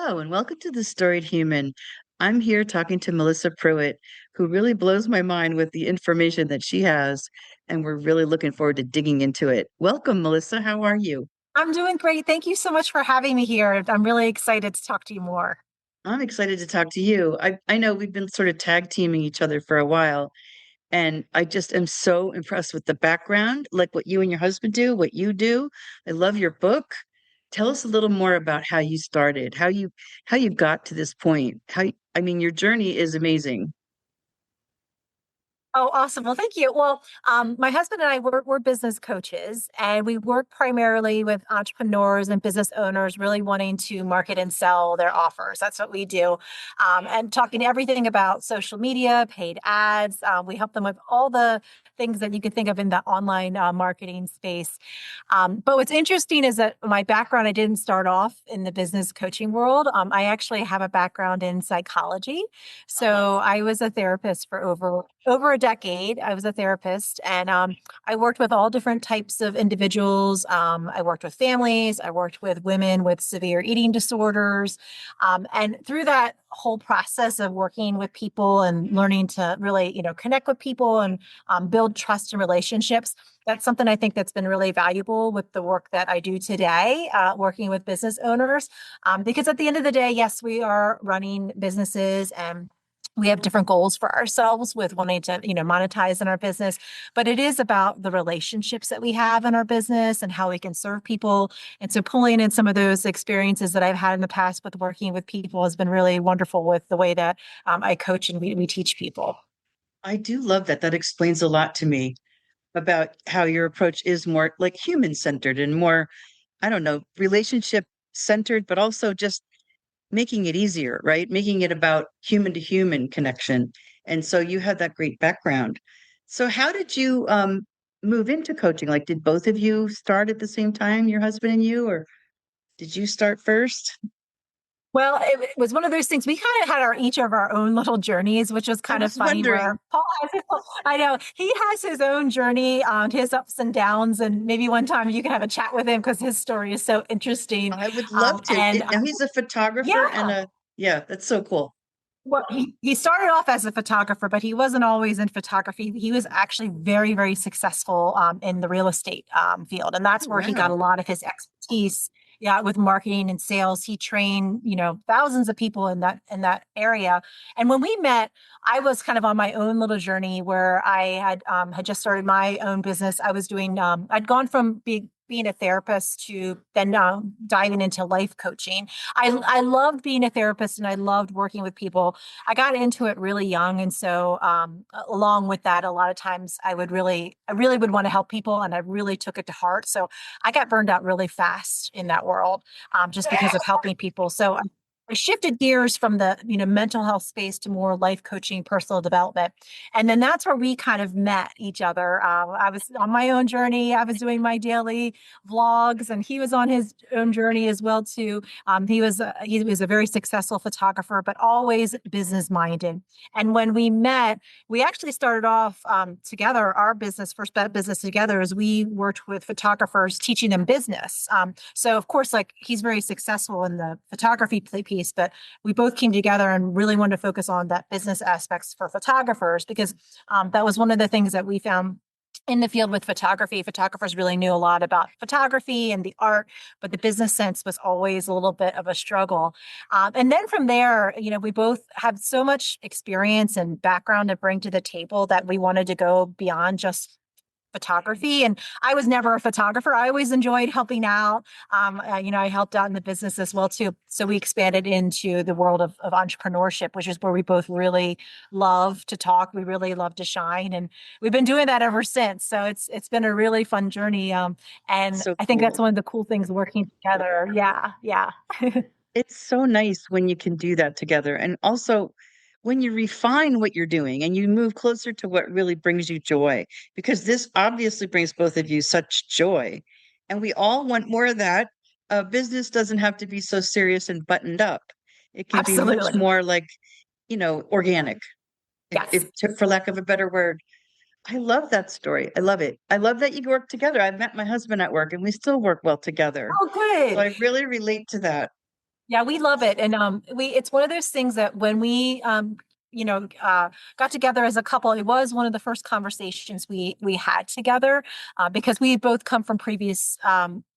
Hello, and welcome to the Storied Human. I'm here talking to Melissa Pruitt, who really blows my mind with the information that she has, and we're really looking forward to digging into it. Welcome, Melissa. How are you? I'm doing great. Thank you so much for having me here. I'm really excited to talk to you more. I'm excited to talk to you. I know we've been sort of tag teaming each other for a while, and I just am so impressed with the background, like what you and your husband do, what you do. I love your book. Tell us a little more about how you started, how you got to this point. I mean, your journey is amazing. Oh, awesome. Well, thank you. Well, my husband and I we're business coaches, and we work primarily with entrepreneurs and business owners really wanting to market and sell their offers. That's what we do. And talking everything about social media, paid ads. We help them with all the things that you could think of in the online marketing space. But what's interesting is that my background, I didn't start off in the business coaching world. I actually have a background in psychology. Uh-huh. So I was a therapist for over a decade. I was a therapist, and I worked with all different types of individuals. I worked with families. I worked with women with severe eating disorders, and through that whole process of working with people and learning to really, connect with people and build trust and relationships. That's something I think that's been really valuable with the work that I do today, working with business owners. Because at the end of the day, yes, we are running businesses and we have different goals for ourselves with wanting to monetize in our business, but it is about the relationships that we have in our business and how we can serve people. And so pulling in some of those experiences that I've had in the past with working with people has been really wonderful with the way that I coach and we teach people. I do love that. That explains a lot to me about how your approach is more like human centered and more, I don't know, relationship centered, but also just making it easier, right? Making it about human to human connection. And so you have that great background. So how did you move into coaching? Like, did both of you start at the same time, your husband and you, or did you start first? Well, it was one of those things. We kind of had each of our own little journeys, which was I kind of was funny. wondering. Where Paul has, I know he has his own journey, his ups and downs, and maybe one time you can have a chat with him because his story is so interesting. I would love to. And Now he's a photographer and yeah, a, yeah, that's so cool. well, he started off as a photographer, but he wasn't always in photography. He was actually very, very successful in the real estate field, and that's where he got Wow. a lot of his expertise. Yeah, with marketing and sales, he trained thousands of people in that area. And when we met, I was kind of on my own little journey where I had just started my own business. I was doing I'd gone from being a therapist to then diving into life coaching. I loved being a therapist and I loved working with people. I got into it really young. And so, along with that, a lot of times I really would want to help people and I really took it to heart. So I got burned out really fast in that world, just because of helping people. So I shifted gears from the, mental health space to more life coaching, personal development. And then that's where we kind of met each other. I was on my own journey. I was doing my daily vlogs and he was on his own journey as well too. He was a very successful photographer, but always business minded. And when we met, we actually started off together. Our business together is we worked with photographers, teaching them business. So of course, like he's very successful in the photography piece, but we both came together and really wanted to focus on that business aspects for photographers because that was one of the things that we found in the field with photography. Photographers really knew a lot about photography and the art, but the business sense was always a little bit of a struggle. And then from there, we both had so much experience and background to bring to the table that we wanted to go beyond just photography. And I was never a photographer. I always enjoyed helping out. I helped out in the business as well too. So we expanded into the world of entrepreneurship, which is where we both really love to talk. We really love to shine, and we've been doing that ever since. So it's been a really fun journey. And So I think that's cool. one of the cool things working together. Yeah, yeah. It's so nice when you can do that together. And also when you refine what you're doing and you move closer to what really brings you joy, because this obviously brings both of you such joy. And we all want more of that. Business doesn't have to be so serious and buttoned up. It can be much Absolutely. more like, organic, Yes. for lack of a better word. I love that story. I love it. I love that you work together. I met my husband at work and we still work well together. Oh, So good. I really relate to that. Yeah, we love it. And it's one of those things that when we you know, got together as a couple, it was one of the first conversations we had together, because we both come from previous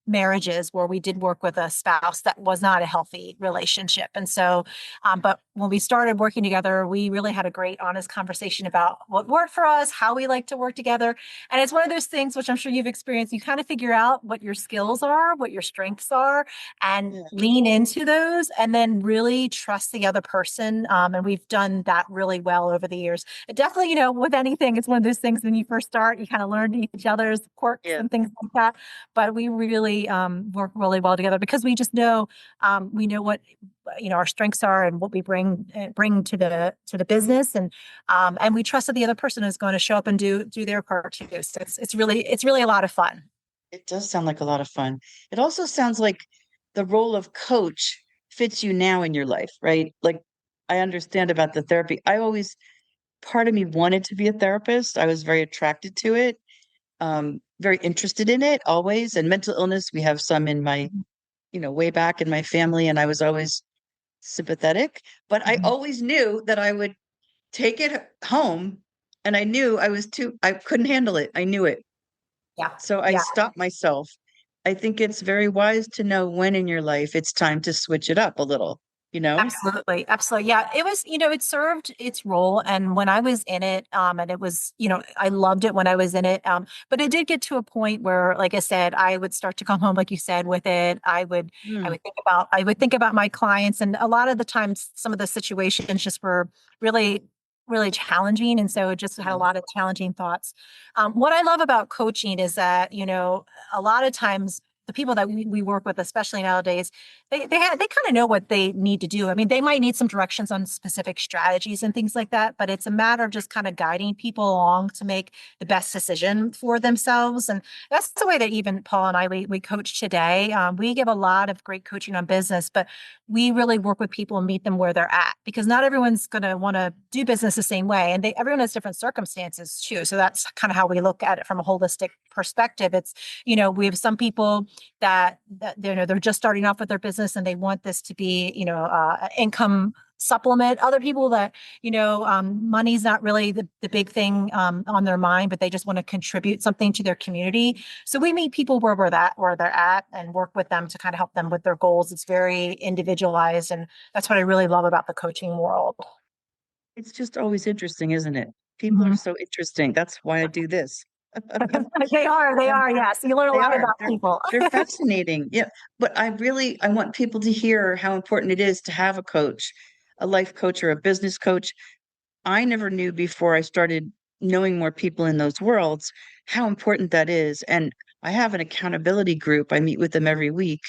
marriages where we did work with a spouse that was not a healthy relationship. And so, but when we started working together, we really had a great, honest conversation about what worked for us, how we like to work together. And it's one of those things which I'm sure you've experienced. You kind of figure out what your skills are, what your strengths are, and Yeah. lean into those and then really trust the other person. And we've done that really well over the years. It definitely, with anything, it's one of those things when you first start, you kind of learn each other's quirks Yeah. and things like that. But we really work really well together because we just know we know what our strengths are and what we bring to the business, and we trust that the other person is going to show up and do their part too. So it's really a lot of fun. It does sound like a lot of fun. It also sounds like the role of coach fits you now in your life, right? Like I understand about the therapy. Part of me wanted to be a therapist. I was very attracted to it, very interested in it always. And mental illness, we have some in my, way back in my family, and I was always sympathetic, but I Mhm. always knew that I would take it home, and I couldn't handle it. I knew it. Yeah. So I Yeah. stopped myself. I think it's very wise to know when in your life it's time to switch it up a little, you know? Absolutely. Absolutely. Yeah. It was, it served its role. And when I was in it, and it was, I loved it when I was in it. But it did get to a point where, like I said, I would start to come home, like you said, with it. I Hmm. would think about my clients. And a lot of the times, some of the situations just were really, really challenging. And so it just had a Yeah. lot of challenging thoughts. What I love about coaching is that, a lot of times the people that we work with, especially nowadays, they kind of know what they need to do. I mean, they might need some directions on specific strategies and things like that, but it's a matter of just kind of guiding people along to make the best decision for themselves. And that's the way that even Paul and I we coach today. We give a lot of great coaching on business, but we really work with people and meet them where they're at because not everyone's going to want to do business the same way, and everyone has different circumstances too. So that's kind of how we look at it from a holistic perspective. It's we have some people that they're just starting off with their business and they want this to be an income supplement. Other people that money's not really the big thing on their mind, but they just want to contribute something to their community. So we meet people where they're at and work with them to kind of help them with their goals. It's very individualized, and that's what I really love about the coaching world. It's just always interesting, isn't it? People are Mhm. so interesting. That's why I do this. They Um, are, yes. You learn a they lot are. about people. They're fascinating. Yeah. But I want people to hear how important it is to have a coach, a life coach or a business coach. I never knew before I started knowing more people in those worlds how important that is. And I have an accountability group. I meet with them every week,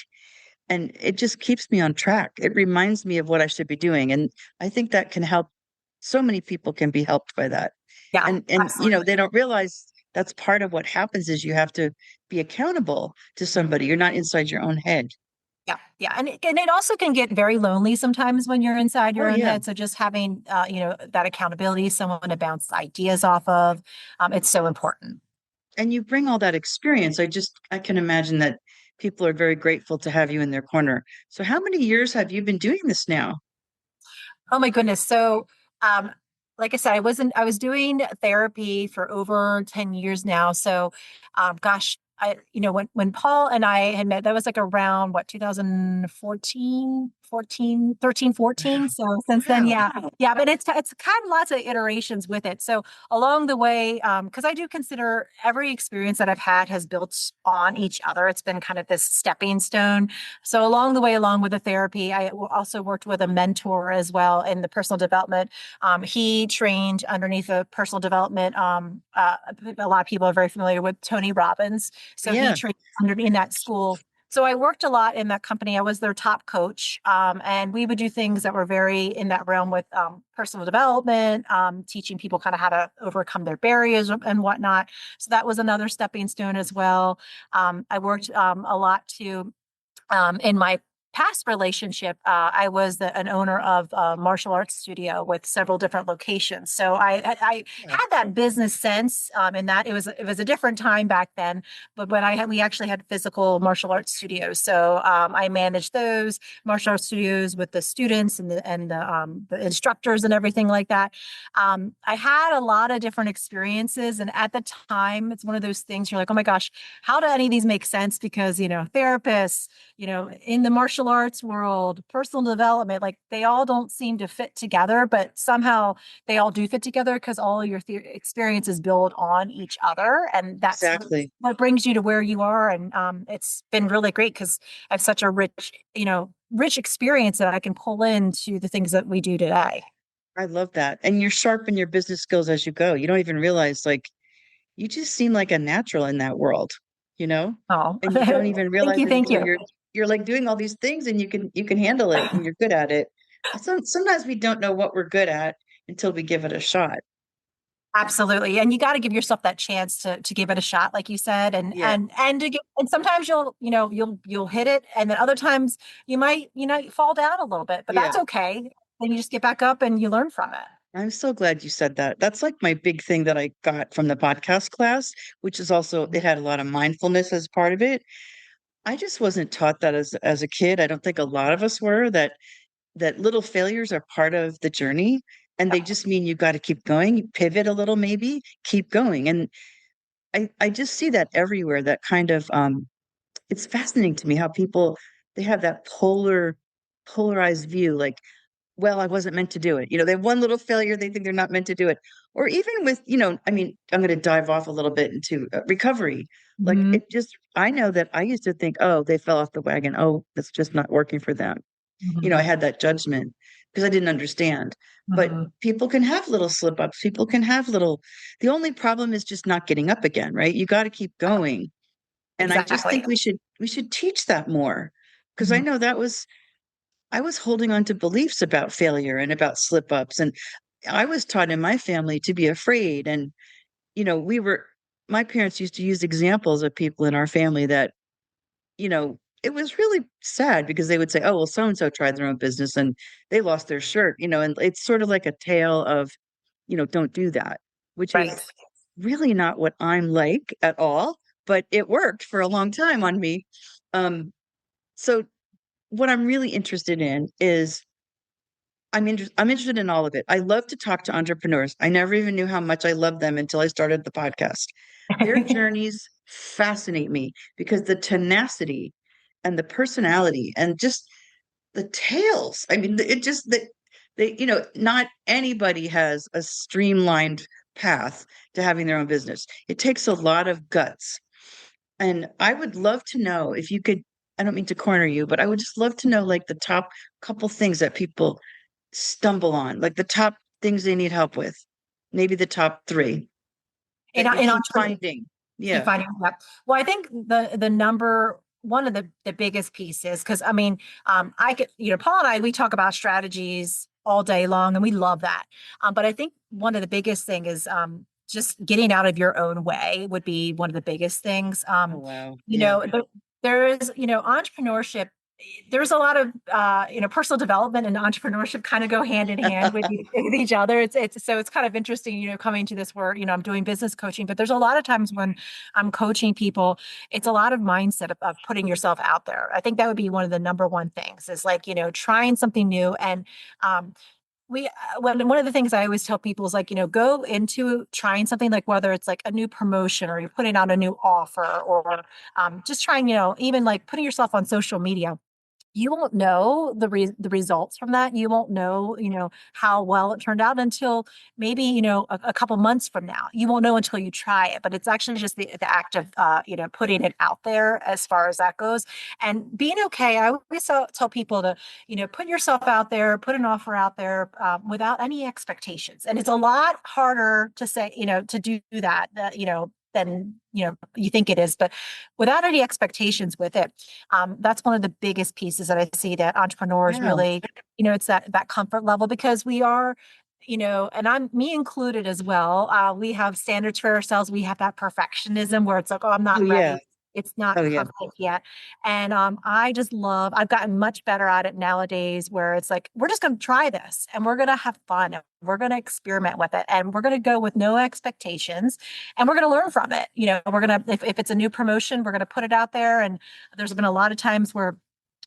and it just keeps me on track. It reminds me of what I should be doing. And I think that can help. So many people can be helped by that. Yeah, And absolutely. they don't realize that's part of what happens is you have to be accountable to somebody. You're not inside your own head. Yeah, yeah, and it also can get very lonely sometimes when you're inside Oh your own yeah. head. So just having that accountability, someone to bounce ideas off of, it's so important. And you bring all that experience. I can imagine that people are very grateful to have you in their corner. So how many years have you been doing this now? Oh my goodness. So, um, like I said, I was doing therapy for over 10 years now. So, gosh, when Paul and I had met, that was like around what, 2014, 14, 13, 14. So since then, Wow. yeah, yeah, but it's kind of lots of iterations with it. So along the way, because I do consider every experience that I've had has built on each other. It's been kind of this stepping stone. So along the way, along with the therapy, I also worked with a mentor as well in the personal development. He trained underneath a personal development. A lot of people are very familiar with Tony Robbins. So he Yeah. trained under in that school. So I worked a lot in that company. I was their top coach, and we would do things that were very in that realm with personal development, teaching people kind of how to overcome their barriers and whatnot. So that was another stepping stone as well. I worked a lot too in my past relationship, I was an owner of a martial arts studio with several different locations. So I Yeah. had that business sense, in that it was a different time back then. But when we actually had physical martial arts studios, so I managed those martial arts studios with the students and the instructors and everything like that. I had a lot of different experiences, and at the time, it's one of those things you're like, oh my gosh, how do any of these make sense? Because therapists, in the martial arts world, personal development, like they all don't seem to fit together, but somehow they all do fit together because all your experiences build on each other, and that's Exactly. what brings you to where you are. And it's been really great because I have such a rich experience that I can pull into the things that we do today. I love that. And you're sharpen your business skills as you go. You don't even realize, like, you just seem like a natural in that world, you know? Oh, And you don't even thank realize you, it thank until you. you're like doing all these things and you can handle it and you're good at it. Sometimes we don't know what we're good at until we give it a shot. Absolutely. And you got to give yourself that chance to give it a shot, like you said. And Yeah. and sometimes you'll hit it, and then other times you might, fall down a little bit, but Yeah. that's okay. Then you just get back up and you learn from it. I'm so glad you said that. That's like my big thing that I got from the podcast class, which is also it had a lot of mindfulness as part of it. I just wasn't taught that as a kid. I don't think a lot of us were that little failures are part of the journey and they just mean you got to keep going, pivot a little maybe, keep going. And I just see that everywhere, that kind of it's fascinating to me how people they have that polarized view like well, I wasn't meant to do it. They have one little failure, they think they're not meant to do it. Or even with, I mean, I'm going to dive off a little bit into recovery. Like Mhm. it just, I know that I used to think, oh, they fell off the wagon. Oh, that's just not working for them. I Mhm. had that judgment because I didn't understand. But Mhm. people can have little slip ups. People can have the only problem is just not getting up again, right? You got to keep going. And I just Exactly. think we should teach that more because I Mhm. know I was holding on to beliefs about failure and about slip ups. And I was taught in my family to be afraid. And, my parents used to use examples of people in our family that, it was really sad because they would say, oh, well, so and so tried their own business and they lost their shirt, and it's sort of like a tale of, don't do that, which Right. is really not what I'm like at all. But it worked for a long time on me. So, what I'm really interested in is I'm interested in all of it. I love to talk to entrepreneurs. I never even knew how much I loved them until I started the podcast. Their journeys fascinate me because the tenacity and the personality and just the tales. I mean, it just that not anybody has a streamlined path to having their own business. It takes a lot of guts. And I would love to know if you could, I don't mean to corner you, but I would just love to know like the top couple things that people stumble on, like the top things they need help with, maybe the top three in, that you in keep entrepreneur finding. keep Yeah. finding that. Well, I think the number one of the biggest pieces, because I mean, I could, Paul and I, we talk about strategies all day long, and we love that. But I think one of the biggest thing is just getting out of your own way would be one of the biggest things. Oh, wow. You Yeah. know, there, there is, entrepreneurship. There's a lot of personal development and entrepreneurship kind of go hand in hand with, with each other. It's kind of interesting, coming to this where I'm doing business coaching, but there's a lot of times when I'm coaching people, it's a lot of mindset of putting yourself out there. I think that would be one of the number one things is like, trying something new. And one of the things I always tell people is like, go into trying something, like whether it's like a new promotion or you're putting out a new offer, or just trying, even like putting yourself on social media. You won't know the results from that. You won't know, how well it turned out until maybe, a couple months from now. You won't know until you try it. But it's actually just the act of, putting it out there as far as that goes, and being okay. I always tell people to, put yourself out there, put an offer out there, without any expectations. And it's a lot harder to say, to do that, than you think it is, but without any expectations with it. That's one of the biggest pieces that I see that entrepreneurs Wow. really, it's that comfort level, because we are, and I'm me included as well. We have standards for ourselves. We have that perfectionism where it's like, oh, I'm Oh, not yeah. ready. It's not Oh yeah. perfect yet. And I just love, I've gotten much better at it nowadays where it's like, we're just going to try this and we're going to have fun. And we're going to experiment with it and we're going to go with no expectations and we're going to learn from it. We're going to, if it's a new promotion, we're going to put it out there. And there's been a lot of times where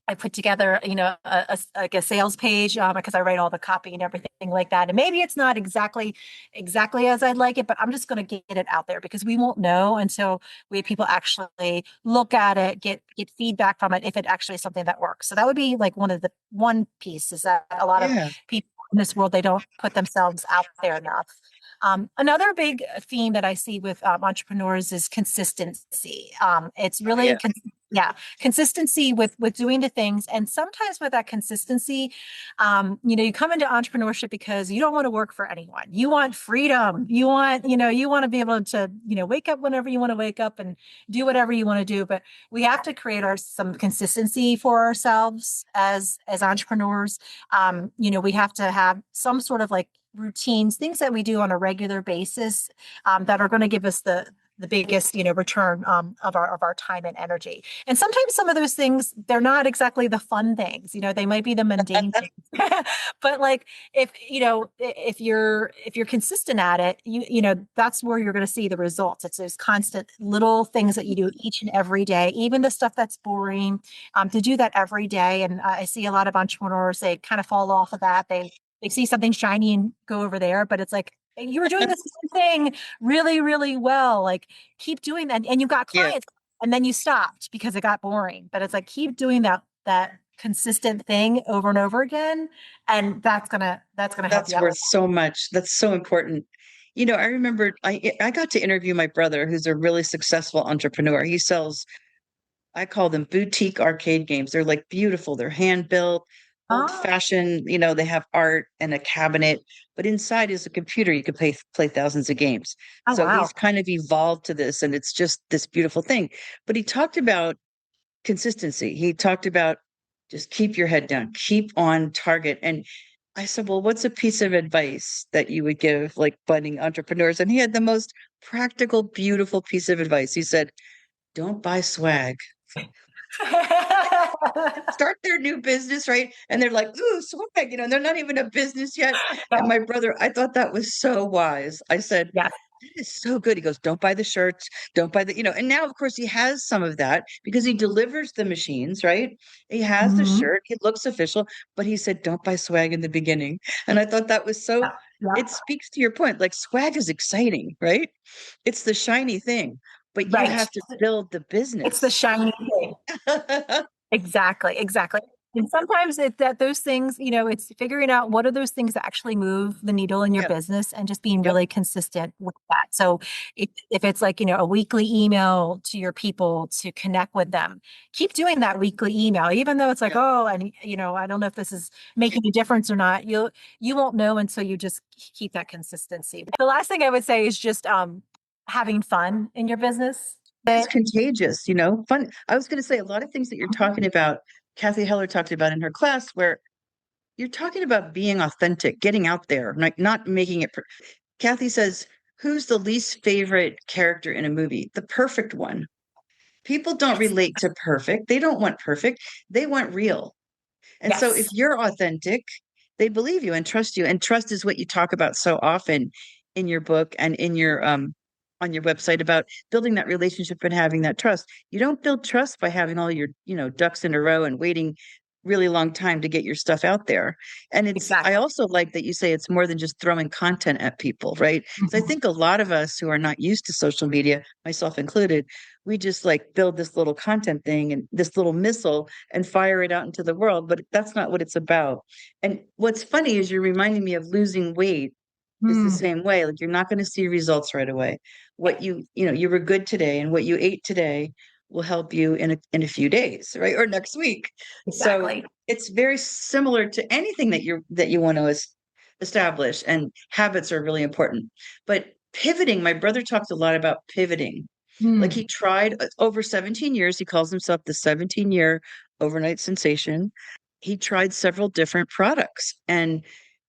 I put together, like a sales page because I write all the copy and everything like that. And maybe it's not exactly as I'd like it, but I'm just going to get it out there because we won't know until we have people actually look at it, get feedback from it, if it actually is something that works. So that would be like one piece is that a lot of Yeah. people in this world, they don't put themselves out there enough. Another big theme that I see with entrepreneurs is consistency. It's Oh really, yeah. yeah, consistency with doing the things, and sometimes with that consistency, you come into entrepreneurship because you don't want to work for anyone. You want freedom. You want to be able to, wake up whenever you want to wake up and do whatever you want to do. But we have to create some consistency for ourselves as entrepreneurs. We have to have some sort of like routines, things that we do on a regular basis that are going to give us the biggest return of our time and energy. And sometimes some of those things, they're not exactly the fun things, they might be the mundane things. But like if you're consistent at it, that's where you're going to see the results. It's those constant little things that you do each and every day, even the stuff that's boring, to do that every day. And I see a lot of entrepreneurs, they kind of fall off of that. They see something shiny and go over there, but it's like you were doing the same thing really, really well. Like keep doing that, and you got Yeah. clients, and then you stopped because it got boring. But it's like keep doing that consistent thing over and over again, and that's gonna help That's you out worth with so much. That's so important. I remember I got to interview my brother, who's a really successful entrepreneur. He sells, I call them boutique arcade games. They're like beautiful. They're hand built, old that. fashioned. They have art and a cabinet, but inside is a computer. You could play thousands of games. Oh So wow. he's kind of evolved to this, and it's just this beautiful thing. But he talked about consistency. He talked about just keep your head down, keep on target. And I said, well, what's a piece of advice that you would give like budding entrepreneurs? And he had the most practical, beautiful piece of advice. He said, don't buy swag. Start their new business, right? And they're like, ooh, swag, and they're not even a business yet. And my brother, I thought that was so wise. I said, Yes. that is so good. He goes, don't buy the shirts, don't buy and now, of course, he has some of that because he delivers the machines, right? He has the Mhm. shirt, it looks official, but he said, don't buy swag in the beginning. And I thought that was so, Yeah. Yeah. it speaks to your point. Like swag is exciting, right? It's the shiny thing, but you Right. have to build the It's the business. shiny thing. Exactly, exactly. And sometimes it's that those things, it's figuring out what are those things that actually move the needle in your Yep. business and just being Yep. really consistent with that. So if it's like, a weekly email to your people to connect with them, keep doing that weekly email, even though it's like, Yep. oh, and I don't know if this is making a difference or not. You won't know until you just keep that consistency. The last thing I would say is just having fun in your business. It's contagious, fun. I was going to say a lot of things that you're talking about, Kathy Heller talked about in her class, where you're talking about being authentic, getting out there, not making it. Kathy says, who's the least favorite character in a movie? The perfect one. People don't Yes. relate to perfect. They don't want perfect. They want real. And so if Yes. you're authentic, they believe you and trust you. And trust is what you talk about so often in your book and in your on your website about building that relationship and having that trust. You don't build trust by having all your, ducks in a row and waiting really long time to get your stuff out there. And I Exactly. also like that you say it's more than just throwing content at people, right? So I Mhm. think a lot of us who are not used to social media, myself included, we just like build this little content thing and this little missile and fire it out into the world, but that's not what it's about. And what's funny is you're reminding me of losing weight is the Mm. same way. Like you're not going to see results right away. What you were good today and what you ate today will help you in a few days, right? Or next week. So Exactly. it's very similar to anything that you want to establish, and habits are really important. But pivoting, my brother talks a lot about pivoting. Like Mm. he tried over 17 years, he calls himself the 17-year overnight sensation. He tried several different products, and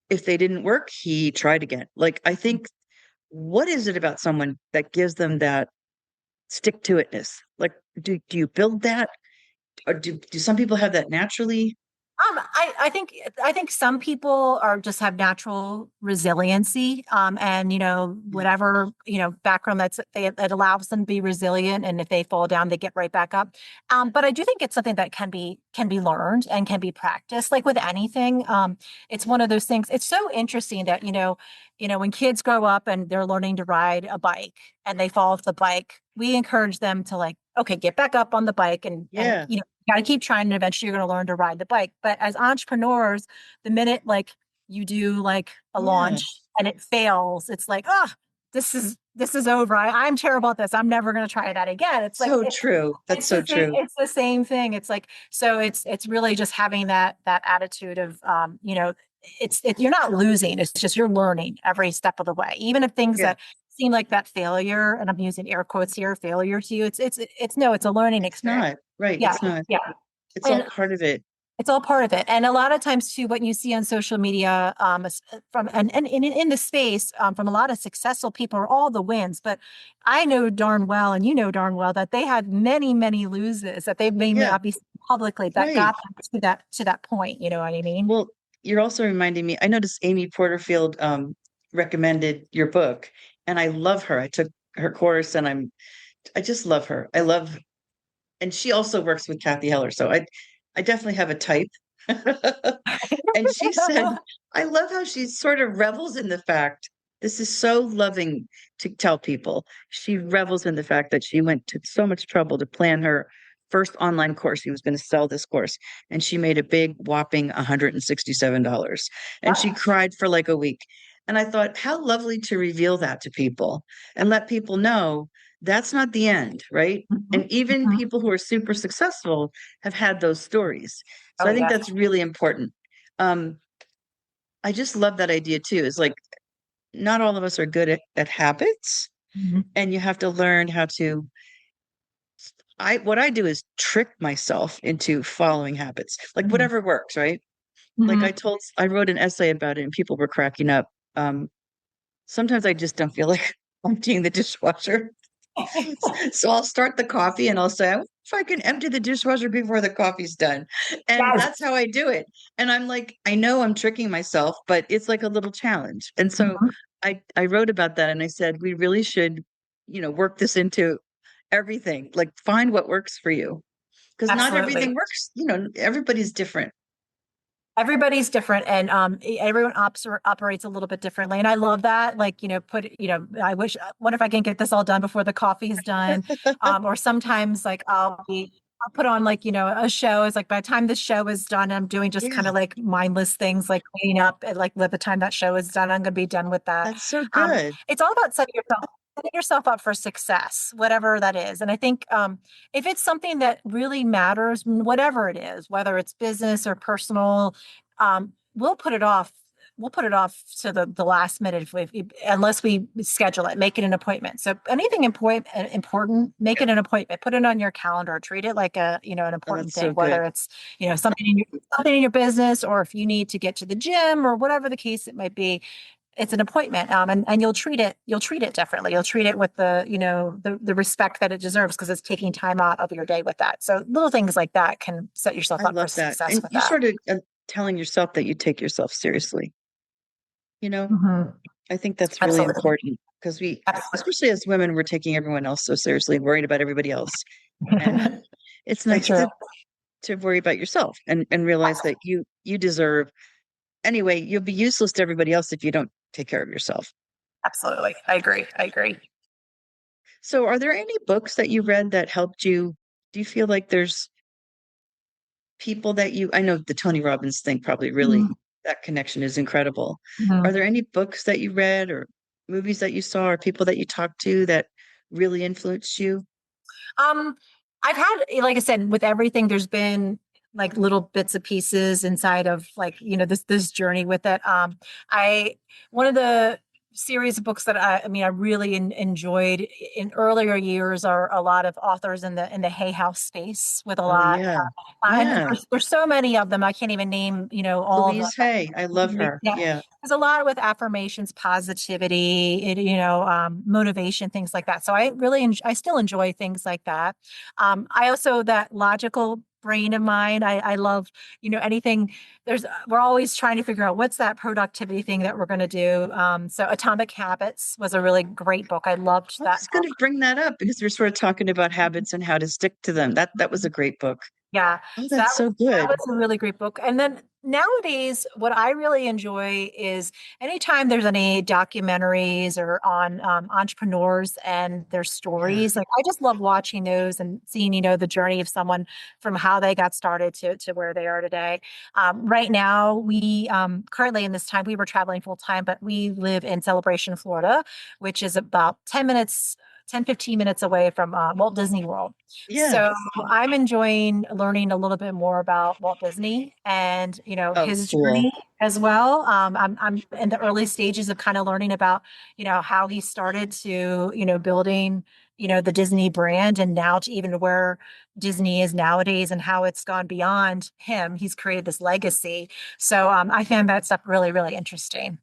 if they didn't work, he tried again. Like I think, what is it about someone that gives them that stick to itness? Like, do you build that, or do some people have that naturally? I think some people are just have natural resiliency, and Yeah. whatever background that allows them to be resilient, and if they fall down, they get right back up. But I do think it's something that can be learned and can be practiced, like with anything. It's one of those things. It's so interesting that when kids grow up and they're learning to ride a bike and they fall off the bike, we encourage them to like, okay, get back up on the bike and Yeah. got to keep trying and eventually you're going to learn to ride the bike. But as entrepreneurs, the minute like you do like a Yeah. launch and it fails, it's like, oh, this is over. I'm terrible at this. I'm never going to try that again. It's like So true. That's it's so the same, true. it's the same thing. It's like, so it's really just having that attitude of you're not losing. It's just you're learning every step of the way. Even if things Yeah. that seem like that failure, and I'm using air quotes here, failure to you, it's no, it's a learning It's experience. not. Right. Yeah, It's not. yeah. It's all And part of it. it's all part of it. And a lot of times too, what you see on social media, from and in the space, from a lot of successful people are all the wins. But I know darn well, and you know darn well that they had many, many loses that they may Yeah. not be publicly that Right. got them to that point. You know what I mean? Well, you're also reminding me, I noticed Amy Porterfield recommended your book, and I love her. I took her course, and I just love her. I love, and she also works with Kathy Heller, so I definitely have a type. And she said, I love how she sort of revels in the fact, this is so loving to tell people. She revels in the fact that she went to so much trouble to plan her first online course. She was going to sell this course, and she made a big whopping $167. And she Wow. cried for like a week. And I thought, how lovely to reveal that to people and let people know that's not the end, right? Mhm, And even mhm. people who are super successful have had those stories. So Oh I think yeah. that's really important. Um, I just love that idea too. Is like not all of us are good at habits, Mhm, and you have to learn how to. I what I do is trick myself into following habits, like mhm, whatever works, right? Like mhm. I wrote an essay about it, and people were cracking up. Sometimes I just don't feel like emptying the dishwasher. So I'll start the coffee and I'll say, I wonder if I can empty the dishwasher before the coffee's done. And Yes. that's how I do it. And I'm like, I know I'm tricking myself, but it's like a little challenge. And so Mhm. I wrote about that, and I said, we really should, work this into everything. Like find what works for you. Because not Absolutely. everything works, everybody's different. Everybody's different, and everyone operates a little bit differently, and I love that. Like, I wish, what if I can get this all done before the coffee is done? Or sometimes like I'll put on like a show. It's like by the time the show is done, I'm doing just kind Yeah, of like mindless things like cleaning up, and like by the time that show is done, I'm gonna be done with that. that's so good. It's all about setting yourself up for success, whatever that is. And I think, if it's something that really matters, whatever it is, whether it's business or personal, we'll put it off. We'll put it off to the last minute unless we schedule it, make it an appointment. So anything important, make it an appointment, put it on your calendar, treat it like an Oh, important that's so thing, good. whether it's, something in your business, or if you need to get to the gym or whatever the case it might be, it's an appointment, and you'll treat it differently. You'll treat it with the respect that it deserves, because it's taking time out of your day with that. So little things like that can set yourself I up for love that. success And with you that. sort of telling yourself that you take yourself seriously, you know? Mhm. I think that's really Absolutely. important because Absolutely. especially as women, we're taking everyone else so seriously, worried about everybody else. And it's So nice true. to worry about yourself and realize that you deserve anyway, you'll be useless to everybody else if you don't take care of yourself. Absolutely. I agree. I agree. So are there any books that you read that helped you? Do you feel like there's people that I know the Tony Robbins thing probably really Mhm. that connection is incredible. Are Mhm. there any books that you read or movies that you saw or people that you talked to that really influenced you? Um, I've had, like I said, with everything, there's been like little bits and pieces inside of like, this journey with it. I One of the series of books that I mean, I really enjoyed in earlier years are a lot of authors in the Hay House space with a Oh lot. yeah. And Yeah. there's so many of them. I can't even name, all of them. Louise Hay. I love her. Yeah. Yeah. There's a lot with affirmations, positivity, motivation, things like that. So I still enjoy things like that. I also, that logical brain of mine, I love, anything we're always trying to figure out what's that productivity thing that we're going to do. So Atomic Habits was a really great book. I loved I that was going book. to bring that up because we're sort of talking about habits and how to stick to them. That was a great book. Yeah. Oh, So that's so that good. was a really great book. And then nowadays, what I really enjoy is anytime there's any documentaries or on entrepreneurs and their Yeah. stories, like I just love watching those and seeing, the journey of someone from how they got started to where they are today. Right now, we currently in this time, we were traveling full time, but we live in Celebration, Florida, which is about 15 minutes away from Walt Disney World. Yeah. So I'm enjoying learning a little bit more about Walt Disney and, Oh, his cool. journey as well. I'm in the early stages of kind of learning about, how he started to, building, the Disney brand and now to even where Disney is nowadays and how it's gone beyond him. He's created this legacy. So I found that stuff really, really interesting.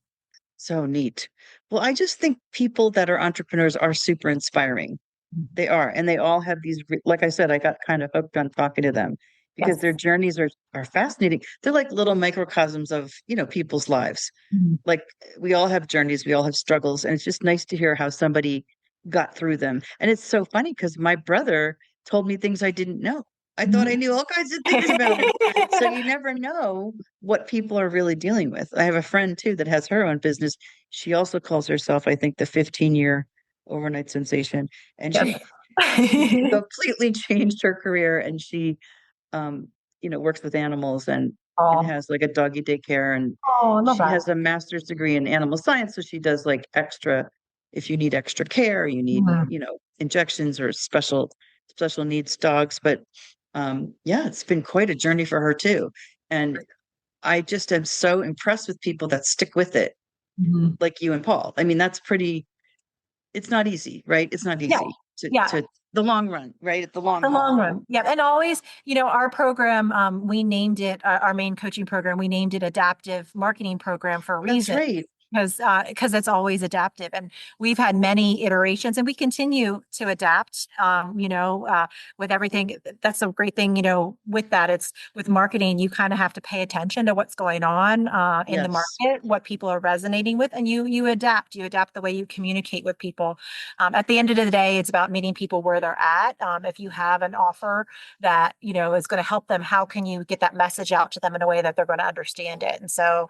So neat. Well, I just think people that are entrepreneurs are super inspiring. They are, and they all have these. Like I said, I got kind of hooked on talking to them because Yes. their journeys are fascinating. They're like little microcosms of people's lives. Mhm. Like we all have journeys, we all have struggles, and it's just nice to hear how somebody got through them. And it's so funny because my brother told me things I didn't know. I thought I Mhm. knew all kinds of things about him. So you never know what people are really dealing with. I have a friend too that has her own business. She also calls herself, I think, the 15-year overnight sensation. And Yes. she completely changed her career and she um, works with animals and Oh, has like a doggy daycare and oh, I love she that. has a master's degree in animal science. So she does like extra, if you need extra care, you need, Mhm. injections or special needs dogs. But yeah, it's been quite a journey for her too. And I just am so impressed with people that stick with it, Mhm. like you and Paul. I mean, it's not easy, right? It's not Yeah. easy Yeah. to the long run, right? At the long The long haul. run. Yeah. And always, our program, we named it, our main coaching program, we named it Adaptive Marketing Program for a That's reason. right. Because it's always adaptive, and we've had many iterations, and we continue to adapt. With everything. That's a great thing. With that, it's with marketing, you kind of have to pay attention to what's going on in the Yes. market, what people are resonating with, and you adapt. You adapt the way you communicate with people. At the end of the day, it's about meeting people where they're at. If you have an offer that is going to help them, how can you get that message out to them in a way that they're going to understand it? And so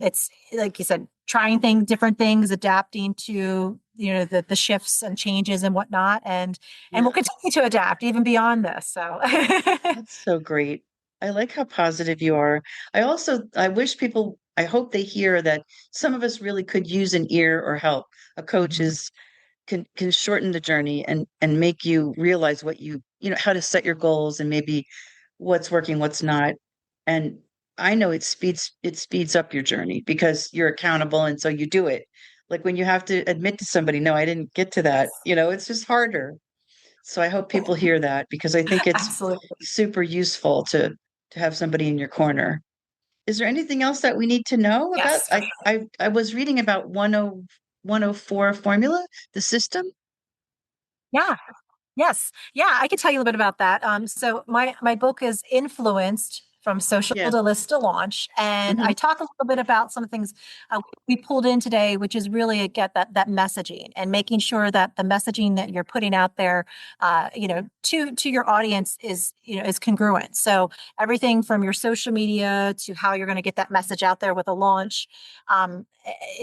it's like you said, trying different things, adapting to the shifts and changes and whatnot, and we'll Yeah. continue to adapt even beyond this. So That's so great. I like how positive you are. I wish people, I hope they hear that some of us really could use an ear or help. A coach Mhm. is can shorten the journey and make you realize what how to set your goals and maybe what's working, what's not. And I know it speeds up your journey because you're accountable and so you do it. Like when you have to admit to somebody, no, I didn't get to that, Yes, it's just harder. So I hope people hear that because I think it's absolutely. super useful to have somebody in your corner. Is there anything else that we need to know about? Yes. I was reading about 104 formula, the system. Yeah. Yes. Yeah, I can tell you a little bit about that. So my book is influenced from social Yeah. to list to launch, and I Hmm. talk a little bit about some things we pulled in today, which is really get that messaging and making sure that the messaging that you're putting out there, to your audience is congruent. So everything from your social media to how you're going to get that message out there with a launch,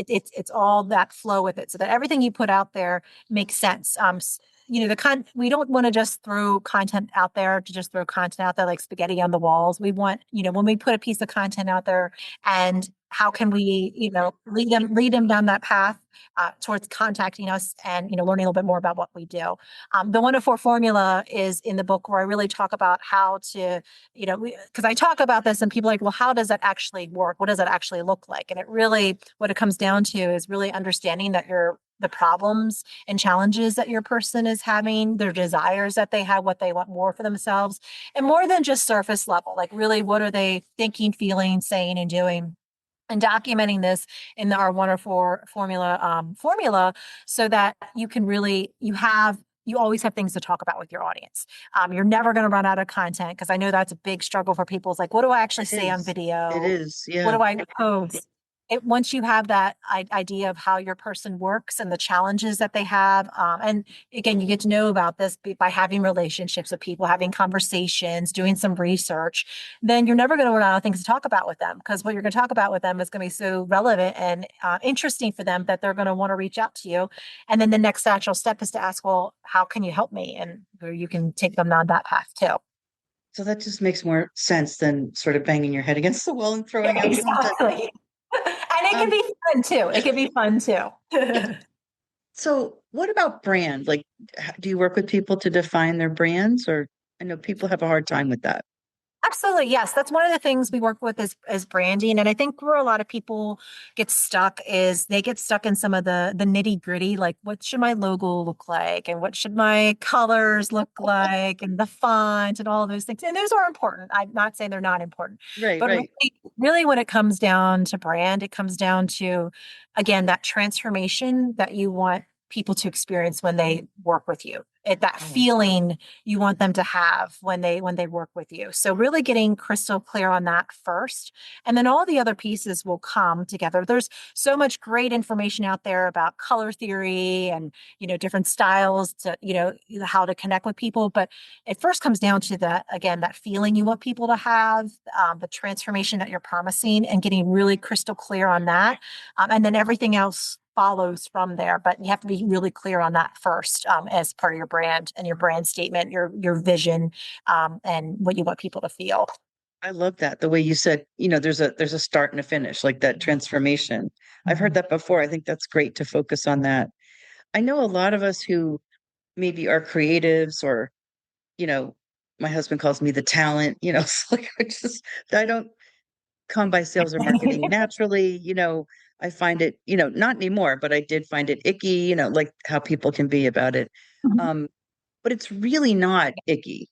it's all that flow with it, so that everything you put out there makes sense. We don't want to just throw content out there to just throw content out there like spaghetti on the walls. We want, when we put a piece of content out there and how can we, lead them down that path towards contacting us and, learning a little bit more about what we do. The 104 formula is in the book where I really talk about how to, because I talk about this and people are like, well, how does that actually work? What does that actually look like? And what it comes down to is really understanding that the problems and challenges that your person is having, their desires that they have, what they want more for themselves, and more than just surface level, like really, what are they thinking, feeling, saying, and doing? And documenting this in our wonderful formula so that you can really you always have things to talk about with your audience. You're never going to run out of content, because I know that's a big struggle for people. It's like, what do I actually It say on is. It video? is. What Yeah. do I post? Once you have that idea of how your person works and the challenges that they have, and again, you get to know about this by having relationships with people, having conversations, doing some research, then you're never going to run out of things to talk about with them, because what you're going to talk about with them is going to be so relevant and interesting for them that they're going to want to reach out to you. And then the next natural step is to ask, well, how can you help me? And you can take them down that path too. So that just makes more sense than sort of banging your head against the wall and throwing out content. Exactly. And it can Um, be fun too. It can be fun too. so what about brand? Like, do you work with people to define their brands, or I know people have a hard time with that. Absolutely. Yes. That's one of the things we work with is branding. And I think where a lot of people get stuck is they get stuck in some of the nitty gritty, like what should my logo look like? And what should my colors look like? And the font and all of those things. And those are important. I'm not saying they're not important, Right, but right. really when it comes down to brand, it comes down to, again, that transformation that you want people to experience when they work with you. That feeling you want them to have when they work with you. So really getting crystal clear on that first, and then all the other pieces will come together. There's so much great information out there about color theory and different styles to how to connect with people, but it first comes down to that, again, that feeling you want people to have, the transformation that you're promising, and getting really crystal clear on that, and then everything else follows from there. But you have to be really clear on that first, as part of your brand and your brand statement, your vision, and what you want people to feel. I love that. The way you said, there's a start and a finish, like that transformation. I've heard Mhm. that before. I think that's great to focus on that. I know a lot of us who maybe are creatives, or, you know, my husband calls me the talent, it's like I don't come by sales or marketing naturally. I find it, not anymore, but I did find it icky, like how people can be about it. Mhm. Um, but it's really not icky,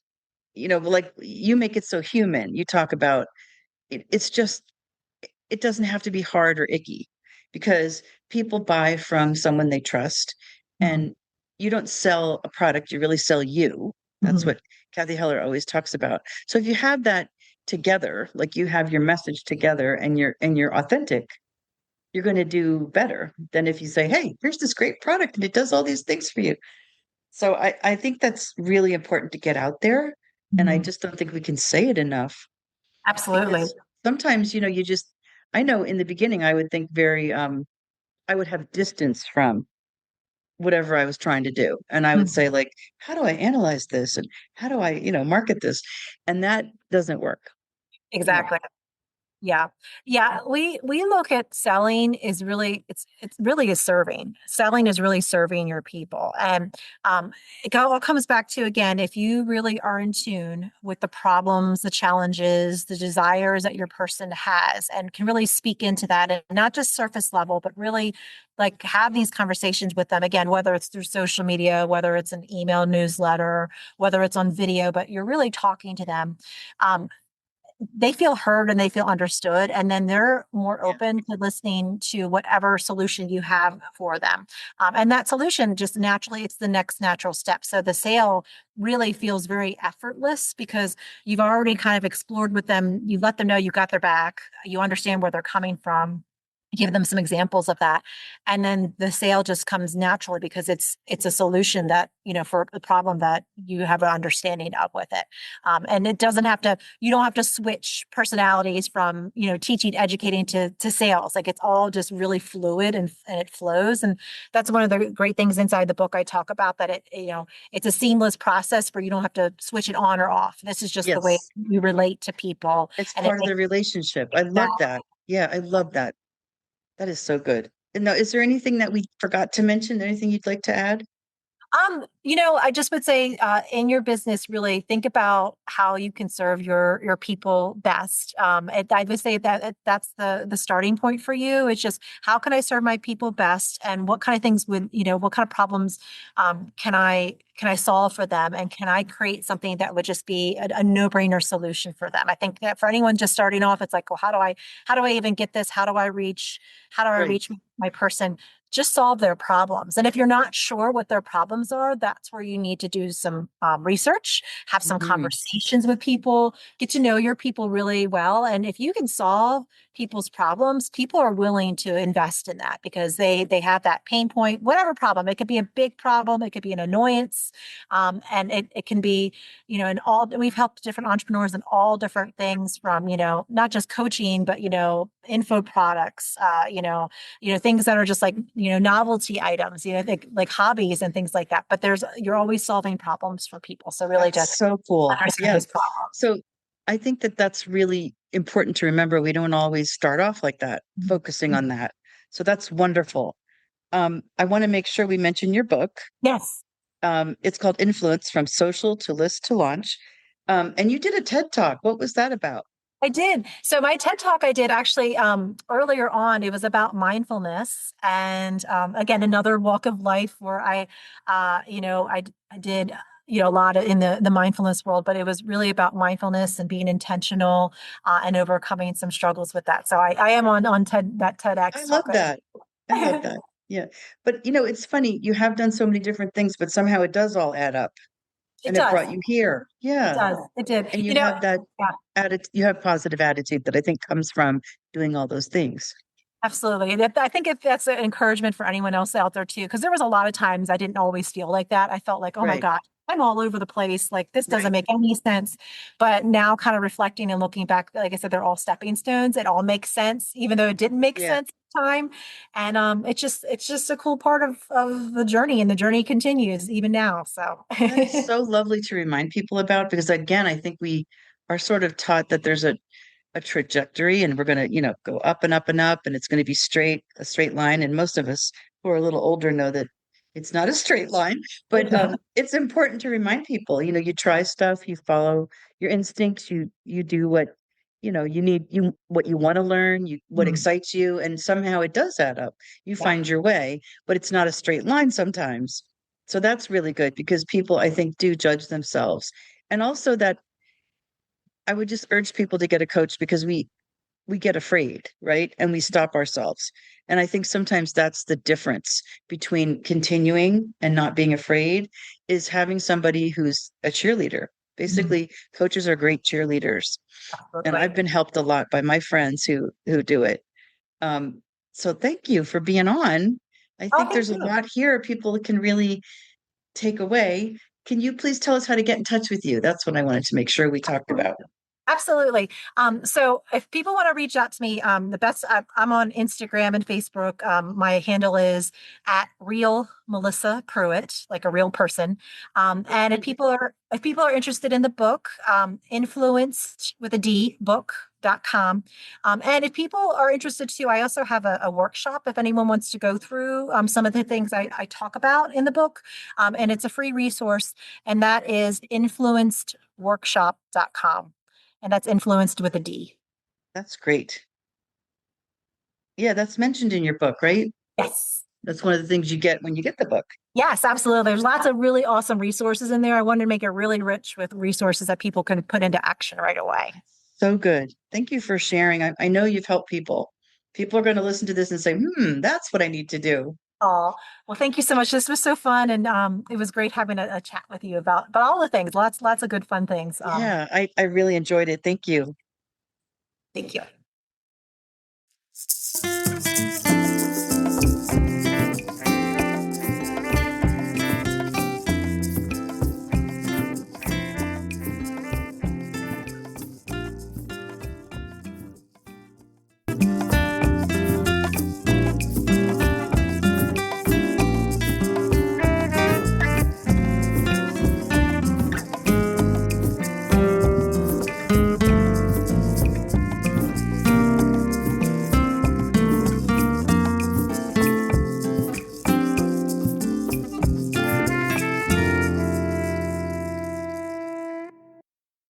like you make it so human. You talk about it's just, it doesn't have to be hard or icky, because people buy from someone they trust, Mhm. and you don't sell a product, you really sell you. That's Mhm. what Kathy Heller always talks about. So if you have that together, like you have your message together, and you're authentic, you're going to do better than if you say, hey, here's this great product and it does all these things for you. So I think that's really important to get out there. And I Mhm. just don't think we can say it enough, Absolutely. because sometimes, I know in the beginning, I would think I would have distance from whatever I was trying to do. And I would Mhm. say, like, how do I analyze this? And how do I, market this? And that doesn't work. You know, Exactly. Yeah. Yeah. We look at selling is really, it's really is serving. Selling is really serving your people. And all comes back to, again, if you really are in tune with the problems, the challenges, the desires that your person has, and can really speak into that, and not just surface level, but really like have these conversations with them, again, whether it's through social media, whether it's an email newsletter, whether it's on video, but you're really talking to them. Um, they feel heard and they feel understood, and then they're more yeah. open to listening to whatever solution you have for them, and that solution just naturally, it's the next natural step. So the sale really feels very effortless, because you've already kind of explored with them, you let them know you got their back, you understand where they're coming from, give them some examples of that, and then the sale just comes naturally, because it's a solution that, for the problem that you have an understanding of with it. And it doesn't have to, you don't have to switch personalities from, teaching, educating to sales. Like it's all just really fluid, and it flows. And that's one of the great things inside the book. I talk about that it's a seamless process where you don't have to switch it on or off. This is just the way Yes. you relate to people. It's And it part of the makes relationship. I that love that. Yeah, I love that. That is so good. And now, is there anything that we forgot to mention? Anything you'd like to add? I just would say, in your business, really think about how you can serve your people best. And I would say that that's the starting point for you. It's just how can I serve my people best, and what kind of things what kind of problems can I solve for them, and can I create something that would just be a no-brainer solution for them? I think that for anyone just starting off, it's like, well, how do I even get this? Right. How do I reach my person? Just solve their problems. And if you're not sure what their problems are, that's where you need to do some research, have some Hmm. conversations with people, get to know your people really well. And if you can solve people's problems, people are willing to invest in that because they have that pain point, whatever problem. It could be a big problem, it could be an annoyance, and it can be, in all. We've helped different entrepreneurs in all different things from not just coaching, but info products, things that are just like, novelty items, like hobbies and things like that. But you're always solving problems for people. So really That's just so cool. understand Yes. those problems. So I think that that's really important to remember. We don't always start off like that, focusing on Mhm. that. So that's wonderful. I want to make sure we mention your book. Yes. It's called Influence from Social to List to Launch. And you did a TED Talk. What was that about? I did. So my TED Talk I did actually earlier on. It was about mindfulness, and again, another walk of life where I did a lot in the mindfulness world, but it was really about mindfulness and being intentional, and overcoming some struggles with that. So I am on that I TEDx love talk. that. I love that. Yeah. But it's funny. You have done so many different things, but somehow it does all add up It and it does. brought you here. It Yeah. does. It did. And you have that Yeah. you have positive attitude that I think comes from doing all those things. Absolutely. And I think if that's an encouragement for anyone else out there too, because there was a lot of times I didn't always feel like that. I felt like, oh my Right. God, I'm all over the place. Like this doesn't Right. make any sense. But now kind of reflecting and looking back, like I said, they're all stepping stones. It all makes sense, even though it didn't make Yeah. sense at the time. And it's just a cool part of the journey, and the journey continues even now. So That is so lovely to remind people about because again, I think we are sort of taught that there's a trajectory and we're going to, go up and up and up and it's going to be a straight line. And most of us who are a little older know that it's not a straight line, but it's important to remind people, you try stuff, you follow your instincts, you do what, you need, what you want to learn, what Hmm. excites you, and somehow it does add up. You Yeah. find your way, but it's not a straight line sometimes. So that's really good because people, I think, do judge themselves. And also that I would just urge people to get a coach because we get afraid, right? And we stop ourselves. And I think sometimes that's the difference between continuing and not being afraid is having somebody who's a cheerleader. Mhm. Basically, coaches are great cheerleaders. And I've Absolutely. been helped a lot by my friends who do it. Um, so thank you for being on. I Oh, think thank there's a you. lot here people can really take away. Can you please tell us how to get in touch with you? That's what I wanted to make sure we talked about. Absolutely. So if people want to reach out to me, the best I'm on Instagram and Facebook. My handle is at real Melissa Pruitt, like a real person. And if people are interested in the book, influenced with a D book.com. And if people are interested too, I also have a workshop if anyone wants to go through some of the things I talk about in the book. And it's a free resource, and that is influencedworkshop.com. And that's influenced with a D. That's great. Yeah, that's mentioned in your book, right? Yes. That's one of the things you get when you get the book. Yes, absolutely. There's lots of really awesome resources in there. I wanted to make it really rich with resources that people can put into action right away. So good. Thank you for sharing. I know you've helped people. People are going to listen to this and say, that's what I need to do. Oh, well, thank you so much. This was so fun, and it was great having a chat with you about all the things. Lots of good fun things. Yeah, I really enjoyed it. Thank you. Thank you.